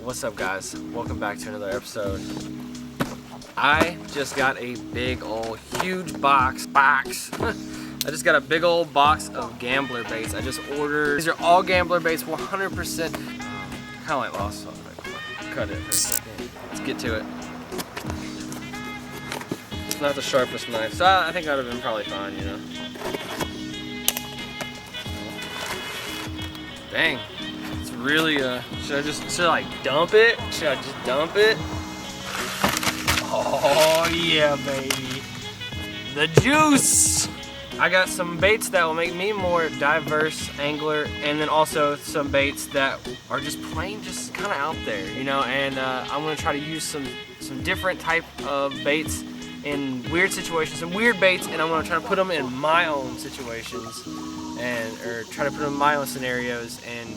What's up guys? Welcome back to another episode. I just got a big old huge box. I just got a big old box of gambler baits. I just ordered. These are all gambler baits, 100%. Kind of like lost. So cut it for a second. Let's get to it. It's not the sharpest knife, so I think that would have been probably fine, you know. Dang. It's really, should I like dump it? Should I just dump it? Oh yeah, baby. The juice! I got some baits that will make me more diverse angler, and then also some baits that are just plain, just kind of out there, you know, and I'm gonna try to use some different type of baits in weird situations, some weird baits, and I'm gonna try to put them in my own situations, or try to put them in my own scenarios and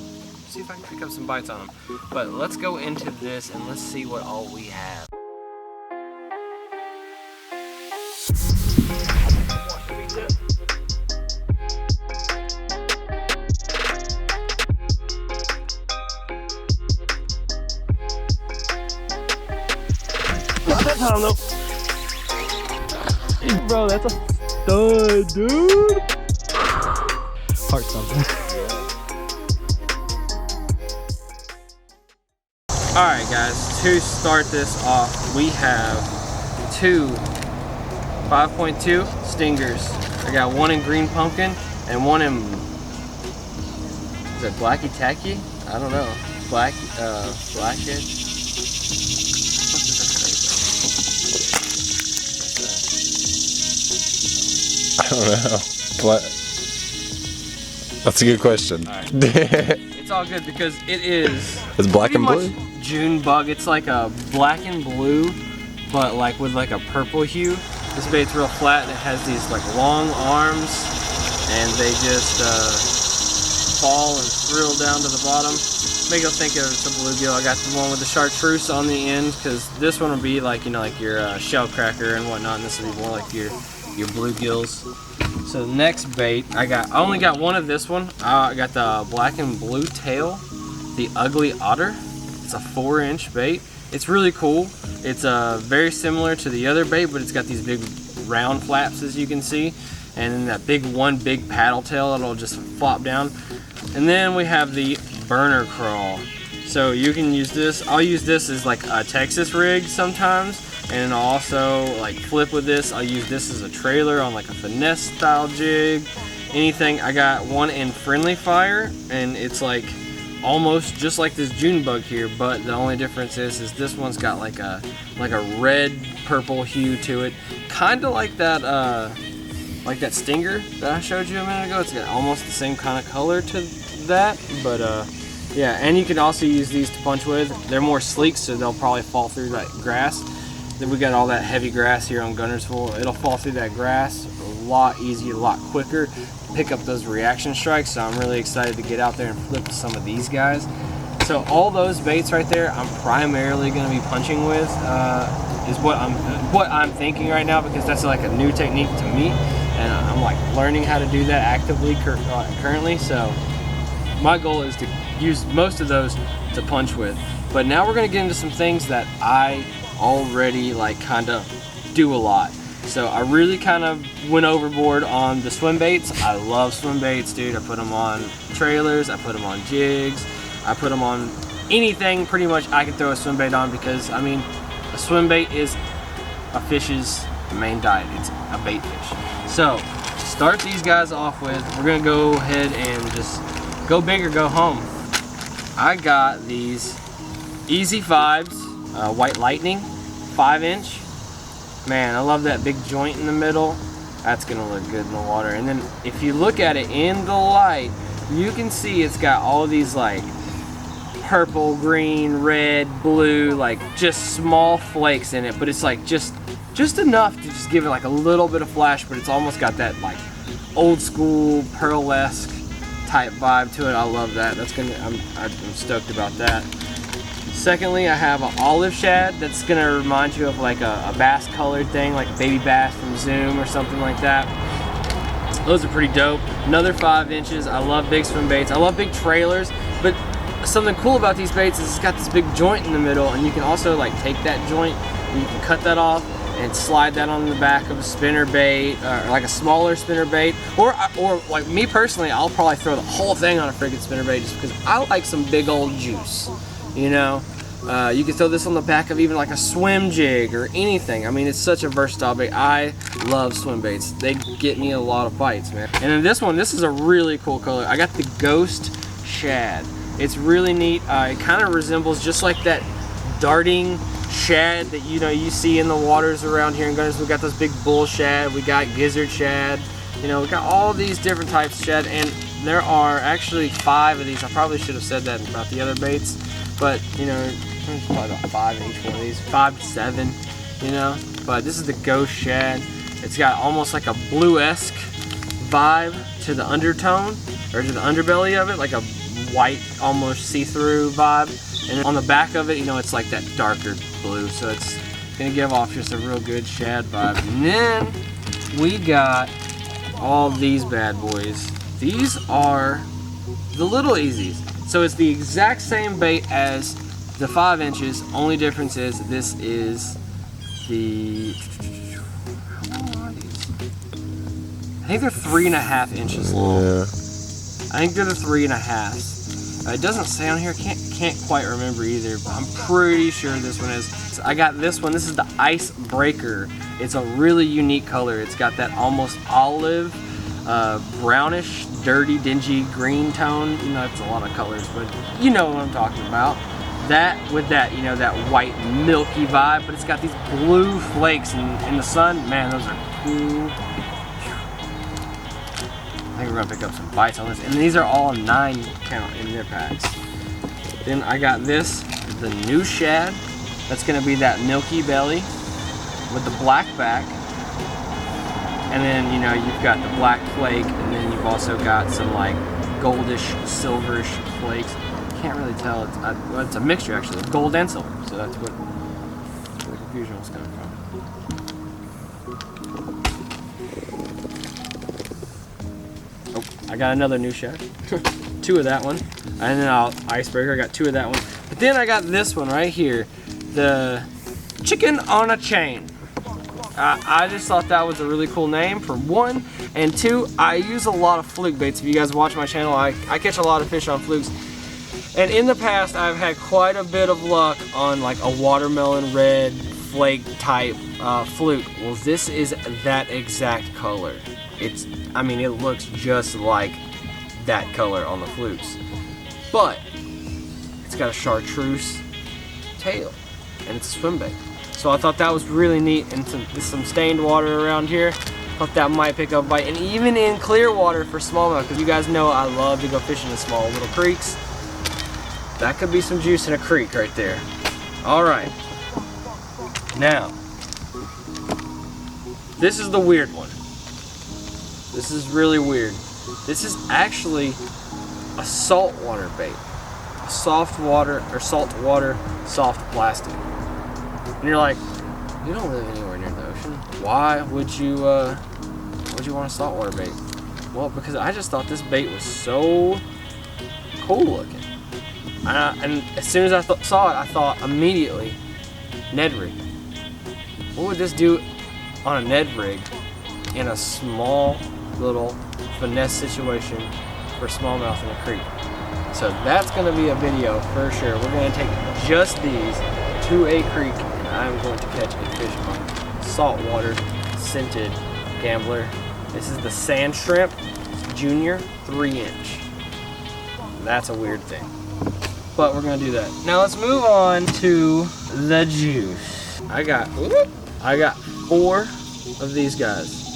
see if I can pick up some bites on them. But let's go into this and let's see what all we have. Not that time though. Bro, that's a stud, dude. Heart something. Alright guys, to start this off, we have two 5.2 stingers. I got one in green pumpkin and one in, is it blacky tacky? I don't know. Blackhead? I don't know. What? That's a good question. Right. It's all good because it is. It's black and blue? June bug. It's like a black and blue, but like with like a purple hue. This bait's real flat and it has these like long arms, and they just fall and thrill down to the bottom. Make you think of it's a bluegill. I got the one with the chartreuse on the end because this one would be like, you know, like your shell cracker and whatnot, and this would be more like your bluegills. So the next bait, I only got one of this one. I got the black and blue tail, the ugly Otter. It's a 4-inch bait. It's really cool. It's very similar to the other bait, but it's got these big round flaps, as you can see, and then that big paddle tail that'll just flop down. And then we have the burner crawl. So you can use this. I'll use this as like a Texas rig sometimes, and I'll also like flip with this. I'll use this as a trailer on like a finesse style jig, anything. I got one in friendly fire, and it's like almost just like this June bug here, but the only difference is this one's got like a red purple hue to it, kind of like that stinger that I showed you a minute ago. It's got almost the same kind of color to that, but yeah. And you can also use these to punch with. They're more sleek, so they'll probably fall through that grass. Then we got all that heavy grass here on Gunnersville. It'll fall through that grass a lot easier, a lot quicker. Pick up those reaction strikes, so I'm really excited to get out there and flip to some of these guys. So all those baits right there, I'm primarily going to be punching with, is what I'm thinking right now, because that's like a new technique to me, and I'm like learning how to do that actively currently. So my goal is to use most of those to punch with. But now we're going to get into some things that I already like kind of do a lot. So I really kind of went overboard on the swim baits. I love swim baits, dude. I put them on trailers, I put them on jigs, I put them on anything pretty much I can throw a swim bait on, because I mean, a swim bait is a fish's main diet. It's a bait fish. So to start these guys off with, we're gonna go ahead and just go big or go home. I got these Easy Vibes White Lightning 5-inch. Man, I love that big joint in the middle. That's gonna look good in the water. And then if you look at it in the light, you can see it's got all these like purple, green, red, blue, like just small flakes in it, but it's like just enough to just give it like a little bit of flash, but it's almost got that like old school pearl-esque type vibe to it. I love that. I'm stoked about that. Secondly, I have an olive shad that's gonna remind you of like a bass colored thing, like a baby bass from Zoom or something like that. Those are pretty dope. Another 5 inches. I love big swim baits. I love big trailers, but something cool about these baits is it's got this big joint in the middle, and you can also like take that joint and you can cut that off and slide that on the back of a spinner bait, or like a smaller spinner bait, or like me personally, I'll probably throw the whole thing on a freaking spinner bait just because I like some big old juice, you know. You can throw this on the back of even like a swim jig or anything. I mean, it's such a versatile bait. I love swim baits. They get me a lot of bites, man. And then this one, this is a really cool color. I got the Ghost Shad. It's really neat. It kind of resembles just like that darting shad that you see in the waters around here in Gunners. We got those big bull shad, we got gizzard shad, we got all these different types of shad, and there are actually 5 of these. I probably should have said that about the other baits, but there's probably about 5 in each one of these, 5 to 7, but this is the Ghost Shad. It's got almost like a blue-esque vibe to the undertone, or to the underbelly of it, like a white, almost see-through vibe. And on the back of it, it's like that darker blue, so it's gonna give off just a real good shad vibe. And then we got all these bad boys. These are the little easies. So it's the exact same bait as the 5 inches. Only difference is this is the, how long are these? I think they're 3.5 inches long. Yeah. I think they're the 3.5. It doesn't say on here, can't quite remember either, but I'm pretty sure this one is. So I got this one, this is the Icebreaker. It's a really unique color. It's got that almost olive, brownish, dirty, dingy green tone. It's a lot of colors, but you know what I'm talking about. That with that, that white milky vibe, but it's got these blue flakes in the sun. Man, those are cool. I think we're gonna pick up some bites on this. And these are all 9 count in their packs. Then I got this, the new shad. That's gonna be that milky belly with the black back. And then, you've got the black flake, and then you've also got some like goldish, silverish flakes. Can't really tell, it's a mixture actually, of gold and silver. So that's what the confusion was coming from. I got another new shad, 2 of that one, and then Icebreaker, I got 2 of that one. But then I got this one right here, the Chicken on a Chain. I just thought that was a really cool name, for 1, and 2, I use a lot of fluke baits. If you guys watch my channel, I catch a lot of fish on flukes. And in the past, I've had quite a bit of luck on like a watermelon red flake type fluke. Well, this is that exact color. I mean, it looks just like that color on the flukes, but it's got a chartreuse tail, and it's a swim bait. So I thought that was really neat, and some stained water around here. Thought that might pick up a bite, and even in clear water for smallmouth, because you guys know I love to go fishing in small little creeks. That could be some juice in a creek right there. All right, now this is the weird one. This is really weird. This is actually a saltwater bait. A saltwater, soft plastic. And you're like, you don't live anywhere near the ocean. Why would you want a saltwater bait? Well, because I just thought this bait was so cool looking. And as soon as I saw it, I thought immediately, Ned rig. What would this do on a Ned rig in a small little finesse situation for smallmouth in a creek? So that's going to be a video for sure. We're going to take just these to a creek, and I'm going to catch a fish on saltwater scented gambler. This is the Sand Shrimp Junior 3-inch. That's a weird thing, but we're going to do that. Now let's move on to the juice. I got 4 of these guys.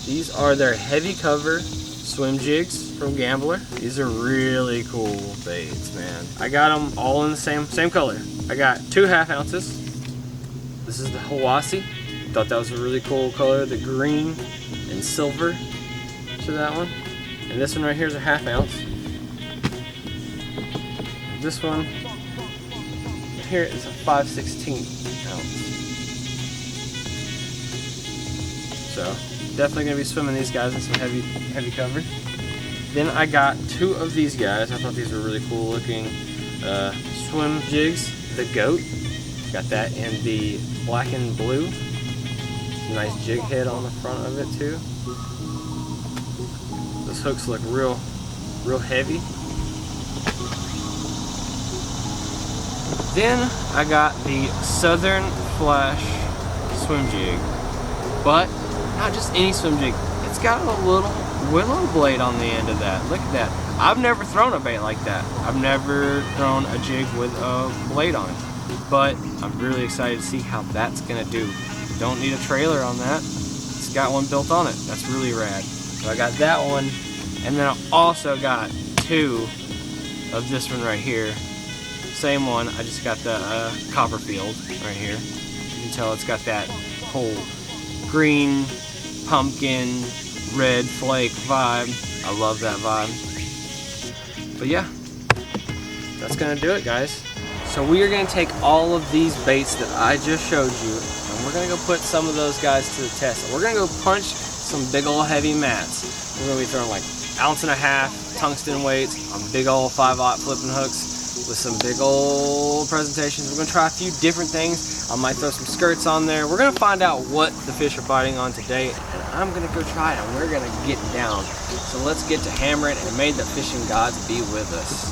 These are their heavy cover swim jigs from Gambler. These are really cool baits, man. I got them all in the same color. I got 2 ½ ounces. This is the hawasi. Thought that was a really cool color, the green and silver to that one. And this one right here is a ½ ounce. This one here is a 5/16 ounce. So definitely gonna be swimming these guys in some heavy cover. Then I got 2 of these guys. I thought these were really cool looking. swim jigs, the goat. Got that in the black and blue. Nice jig head on the front of it too. Those hooks look real heavy. Then I got the Southern Flash swim jig, but not just any swim jig. It's got a little willow blade on the end of that. Look at that. I've never thrown a bait like that. I've never thrown a jig with a blade on it, but I'm really excited to see how that's gonna do. Don't need a trailer on that. It's got one built on it. That's really rad. So I got that one, and then I also got 2 of this one right here. Same one, I just got the Copperfield right here. You can tell it's got that whole green, pumpkin, red flake vibe. I love that vibe. But yeah, that's gonna do it, guys. So we are gonna take all of these baits that I just showed you, and we're gonna go put some of those guys to the test. We're gonna go punch some big old heavy mats. We're gonna be throwing like 1.5 ounce tungsten weights on big old 5/0 flipping hooks with some big old presentations. We're gonna try a few different things. I might throw some skirts on there. We're gonna find out what the fish are biting on today, and I'm gonna go try it, and we're gonna get down. So let's get to hammering, and may the fishing gods be with us.